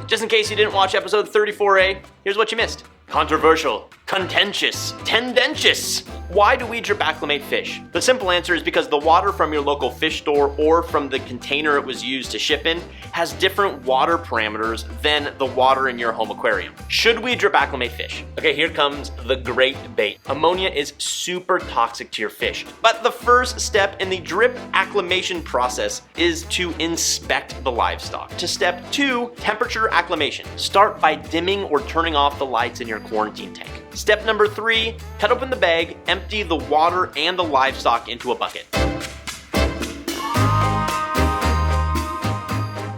Just in case you didn't watch episode 34A, here's what you missed. Controversial, contentious, tendentious. Why do we drip acclimate fish? The simple answer is because the water from your local fish store or from the container it was used to ship in has different water parameters than the water in your home aquarium. Should we drip acclimate fish? Okay, here comes the great debate. Ammonia is super toxic to your fish, but the first step in the drip acclimation process is to inspect the livestock. To step 2, temperature acclimation. Start by dimming or turning off the lights in your quarantine tank. Step number 3, cut open the bag, empty the water and the livestock into a bucket.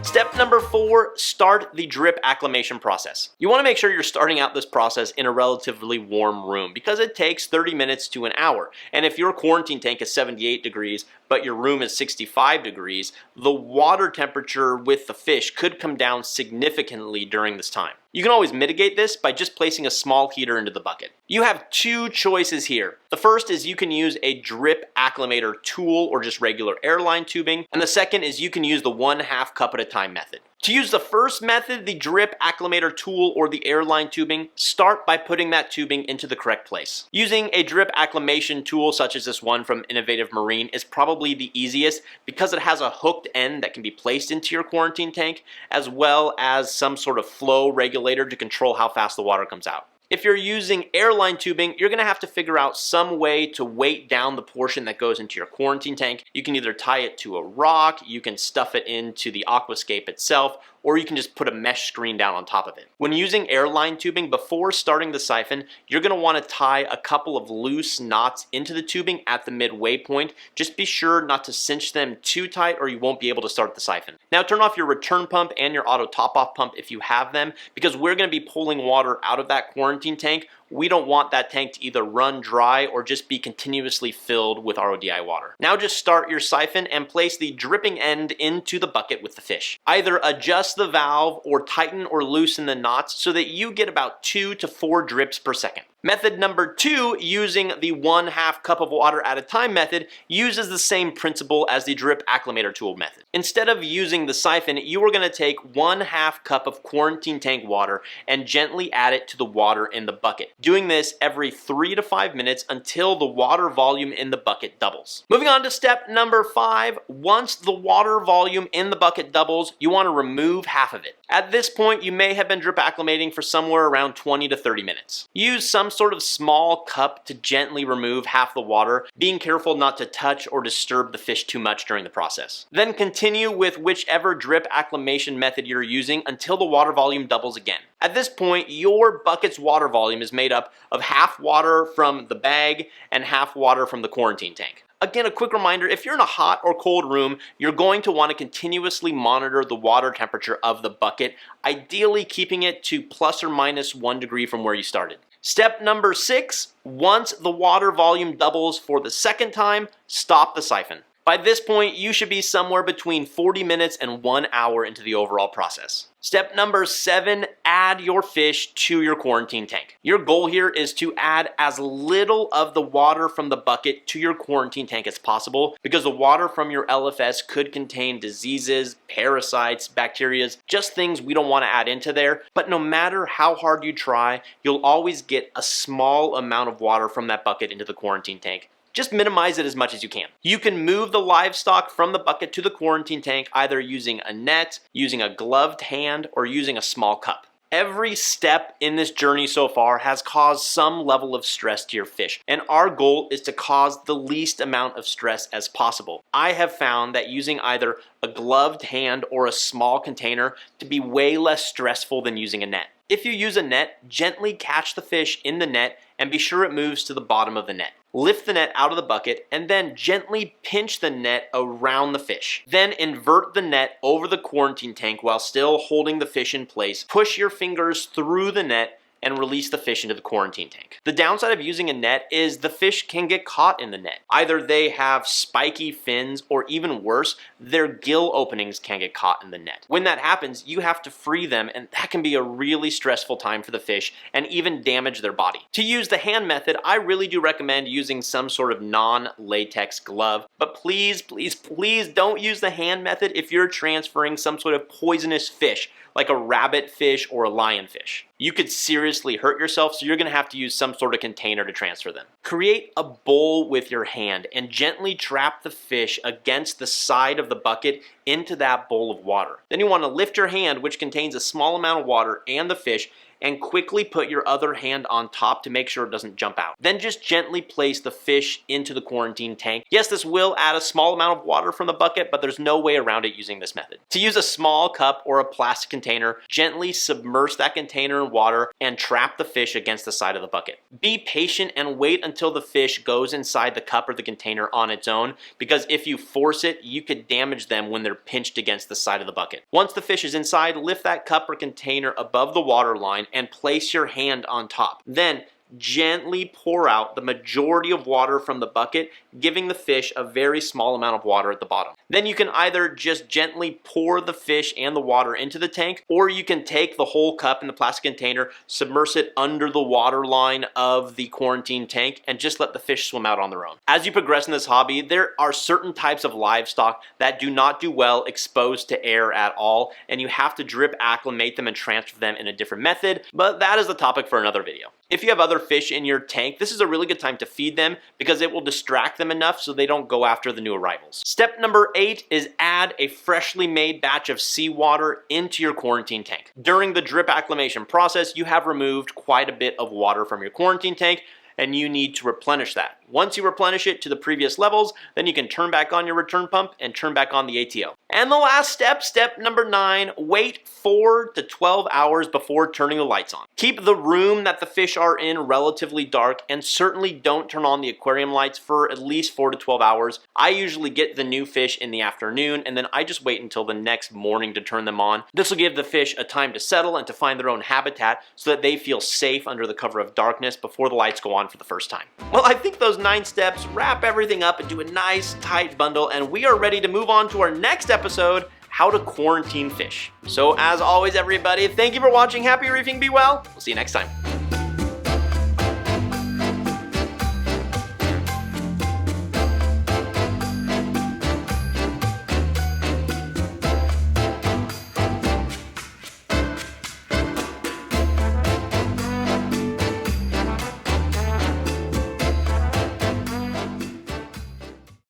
Step number 4, start the drip acclimation process. You want to make sure you're starting out this process in a relatively warm room because it takes 30 minutes to an hour. And if your quarantine tank is 78 degrees, but your room is 65 degrees, the water temperature with the fish could come down significantly during this time. You can always mitigate this by just placing a small heater into the bucket. You have 2 choices here. The first is you can use a drip acclimator tool or just regular airline tubing, and the second is you can use the 1/2 cup at a time method. To use the first method, the drip acclimator tool or the airline tubing, start by putting that tubing into the correct place. Using a drip acclimation tool such as this one from Innovative Marine is probably the easiest because it has a hooked end that can be placed into your quarantine tank, as well as some sort of flow regulator to control how fast the water comes out. If you're using airline tubing, you're gonna have to figure out some way to weight down the portion that goes into your quarantine tank. You can either tie it to a rock, you can stuff it into the aquascape itself, or you can just put a mesh screen down on top of it. When using airline tubing, before starting the siphon, you're gonna wanna tie a couple of loose knots into the tubing at the midway point. Just be sure not to cinch them too tight or you won't be able to start the siphon. Now turn off your return pump and your auto top-off pump if you have them, because we're gonna be pulling water out of that quarantine tank. We don't want that tank to either run dry or just be continuously filled with RODI water. Now just start your siphon and place the dripping end into the bucket with the fish. Either adjust the valve or tighten or loosen the knots so that you get about 2 to 4 drips per second. Method number 2, using the 1/2 cup of water at a time method, uses the same principle as the drip acclimator tool method. Instead of using the siphon, you are going to take 1/2 cup of quarantine tank water and gently add it to the water in the bucket. Doing this every 3 to 5 minutes until the water volume in the bucket doubles. Moving on to step number 5, once the water volume in the bucket doubles, you want to remove half of it. At this point, you may have been drip acclimating for somewhere around 20 to 30 minutes. Use some sort of small cup to gently remove half the water, being careful not to touch or disturb the fish too much during the process. Then continue with whichever drip acclimation method you're using until the water volume doubles again. At this point, your bucket's water volume is made up of half water from the bag and half water from the quarantine tank. Again, a quick reminder, if you're in a hot or cold room, you're going to want to continuously monitor the water temperature of the bucket, ideally keeping it to plus or minus 1 degree from where you started. Step number 6, once the water volume doubles for the second time, stop the siphon. By this point, you should be somewhere between 40 minutes and 1 hour into the overall process. Step number 7, add your fish to your quarantine tank. Your goal here is to add as little of the water from the bucket to your quarantine tank as possible, because the water from your LFS could contain diseases, parasites, bacteria, just things we don't want to add into there. But no matter how hard you try, you'll always get a small amount of water from that bucket into the quarantine tank. Just minimize it as much as you can. You can move the livestock from the bucket to the quarantine tank either using a net, using a gloved hand, or using a small cup. Every step in this journey so far has caused some level of stress to your fish, and our goal is to cause the least amount of stress as possible. I have found that using either a gloved hand or a small container to be way less stressful than using a net. If you use a net, gently catch the fish in the net and be sure it moves to the bottom of the net. Lift the net out of the bucket and then gently pinch the net around the fish. Then invert the net over the quarantine tank while still holding the fish in place. Push your fingers through the net and release the fish into the quarantine tank. The downside of using a net is the fish can get caught in the net. Either they have spiky fins, or even worse, their gill openings can get caught in the net. When that happens, you have to free them, and that can be a really stressful time for the fish and even damage their body. To use the hand method, I really do recommend using some sort of non-latex glove, but please, please, please don't use the hand method if you're transferring some sort of poisonous fish like a rabbit fish or a lionfish. You could seriously hurt yourself, so you're going to have to use some sort of container to transfer them. Create a bowl with your hand and gently trap the fish against the side of the bucket into that bowl of water. Then you want to lift your hand, which contains a small amount of water, and the fish, and quickly put your other hand on top to make sure it doesn't jump out. Then just gently place the fish into the quarantine tank. Yes, this will add a small amount of water from the bucket, but there's no way around it using this method. To use a small cup or a plastic container, gently submerge that container in water and trap the fish against the side of the bucket. Be patient and wait until the fish goes inside the cup or the container on its own, because if you force it, you could damage them when they're pinched against the side of the bucket. Once the fish is inside, lift that cup or container above the water line and place your hand on top. Then gently pour out the majority of water from the bucket, giving the fish a very small amount of water at the bottom. Then you can either just gently pour the fish and the water into the tank, or you can take the whole cup in the plastic container, submerge it under the water line of the quarantine tank, and just let the fish swim out on their own. As you progress in this hobby, there are certain types of livestock that do not do well exposed to air at all, and you have to drip acclimate them and transfer them in a different method, but that is the topic for another video. If you have other fish in your tank, this is a really good time to feed them because it will distract them enough so they don't go after the new arrivals. Step number 8 is add a freshly made batch of seawater into your quarantine tank. During the drip acclimation process, you have removed quite a bit of water from your quarantine tank, and you need to replenish that. Once you replenish it to the previous levels, then you can turn back on your return pump and turn back on the ATO. And the last step, step number 9, wait 4 to 12 hours before turning the lights on. Keep the room that the fish are in relatively dark, and certainly don't turn on the aquarium lights for at least 4 to 12 hours. I usually get the new fish in the afternoon, and then I just wait until the next morning to turn them on. This will give the fish a time to settle and to find their own habitat so that they feel safe under the cover of darkness before the lights go on for the first time. Well, I think those 9 steps wrap everything up into a nice tight bundle, and we are ready to move on to our next episode, how to quarantine fish. So as always, everybody, thank you for watching. Happy reefing, be well. We'll see you next time.